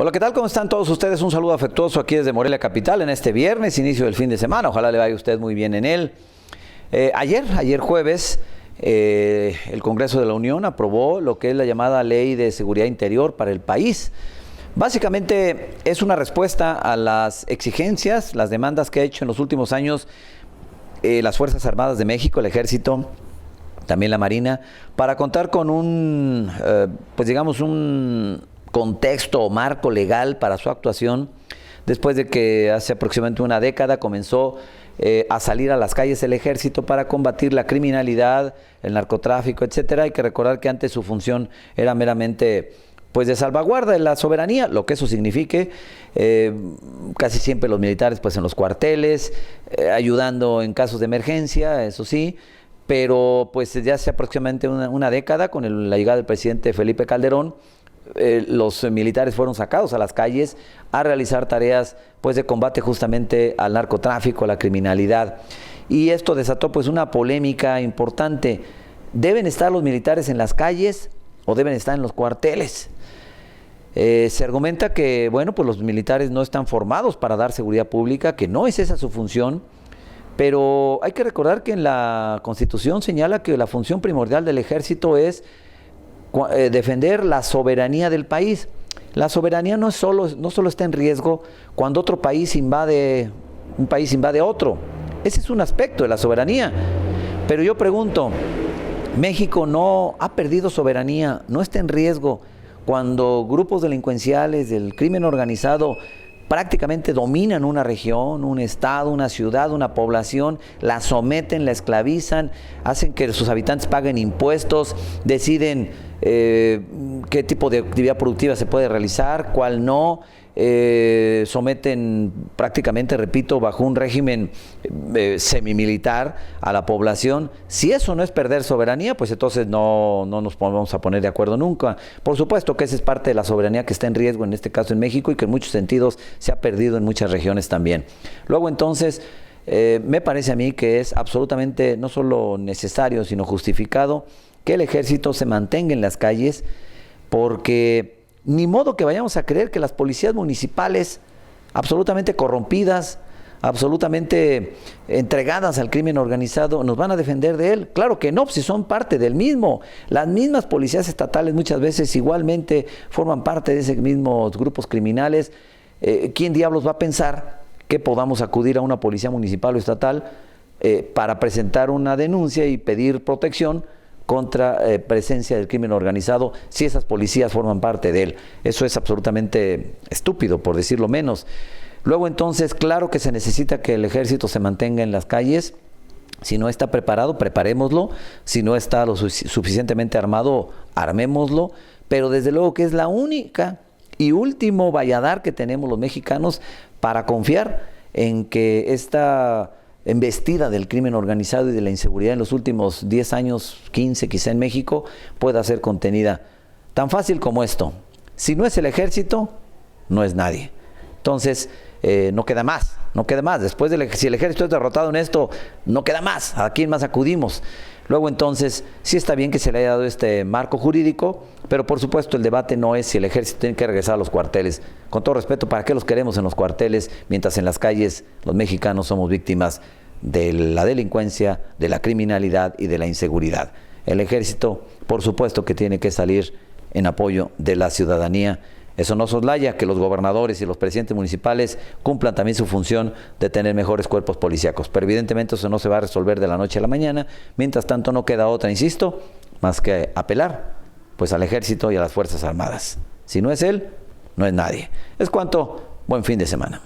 Hola, ¿qué tal? ¿Cómo están todos ustedes? Un saludo afectuoso aquí desde Morelia Capital en este viernes, inicio del fin de semana. Ojalá le vaya usted muy bien en él. Ayer jueves, el Congreso de la Unión aprobó lo que es la llamada Ley de Seguridad Interior para el país. Básicamente es una respuesta a las exigencias, las demandas que ha hecho en los últimos años las Fuerzas Armadas de México, el Ejército, también la Marina, para contar con un contexto o marco legal para su actuación, después de que hace aproximadamente una década comenzó a salir a las calles el Ejército para combatir la criminalidad, el narcotráfico, etcétera. Hay que recordar que antes su función era meramente de salvaguarda de la soberanía, lo que eso signifique, casi siempre los militares en los cuarteles, ayudando en casos de emergencia, eso sí, pero ya hace aproximadamente una década, con la llegada del presidente Felipe Calderón, los militares fueron sacados a las calles a realizar tareas de combate justamente al narcotráfico, a la criminalidad. Y esto desató una polémica importante. ¿Deben estar los militares en las calles o deben estar en los cuarteles? Se argumenta que los militares no están formados para dar seguridad pública, que no es esa su función, pero hay que recordar que en la Constitución señala que la función primordial del Ejército es defender la soberanía del país. La soberanía no solo está en riesgo cuando un país invade otro. Ese es un aspecto de la soberanía. Pero yo pregunto, México no ha perdido soberanía, no está en riesgo cuando grupos delincuenciales del crimen organizado prácticamente dominan una región, un estado, una ciudad, una población, la someten, la esclavizan, hacen que sus habitantes paguen impuestos, deciden qué tipo de actividad productiva se puede realizar, cuál no, someten prácticamente, repito, bajo un régimen semimilitar a la población. Si eso no es perder soberanía, entonces no nos vamos a poner de acuerdo nunca. Por supuesto que esa es parte de la soberanía que está en riesgo, en este caso en México, y que en muchos sentidos se ha perdido en muchas regiones también. Luego entonces, me parece a mí que es absolutamente no solo necesario, sino justificado que el Ejército se mantenga en las calles, porque ni modo que vayamos a creer que las policías municipales, absolutamente corrompidas, absolutamente entregadas al crimen organizado, nos van a defender de él. Claro que no, si son parte del mismo. Las mismas policías estatales muchas veces igualmente forman parte de esos mismos grupos criminales. ¿Quién diablos va a pensar que podamos acudir a una policía municipal o estatal para presentar una denuncia y pedir protección contra presencia del crimen organizado si esas policías forman parte de él? Eso es absolutamente estúpido, por decirlo menos. Luego entonces, claro que se necesita que el Ejército se mantenga en las calles. Si no está preparado, preparémoslo. Si no está lo suficientemente armado, armémoslo. Pero desde luego que es la única y último valladar que tenemos los mexicanos para confiar en que esta embestida del crimen organizado y de la inseguridad en los últimos 10 años, 15 quizá en México, pueda ser contenida. Tan fácil como esto. Si no es el Ejército, no es nadie. Entonces, no queda más. Después si el Ejército es derrotado en esto, no queda más. ¿A quién más acudimos? Luego entonces, sí está bien que se le haya dado este marco jurídico, pero por supuesto el debate no es si el Ejército tiene que regresar a los cuarteles. Con todo respeto, ¿para qué los queremos en los cuarteles mientras en las calles los mexicanos somos víctimas de la delincuencia, de la criminalidad y de la inseguridad? El Ejército, por supuesto que tiene que salir en apoyo de la ciudadanía. Eso no soslaya que los gobernadores y los presidentes municipales cumplan también su función de tener mejores cuerpos policíacos. Pero evidentemente eso no se va a resolver de la noche a la mañana. Mientras tanto no queda otra, insisto, más que apelar al Ejército y a las Fuerzas Armadas. Si no es él, no es nadie. Es cuanto. Buen fin de semana.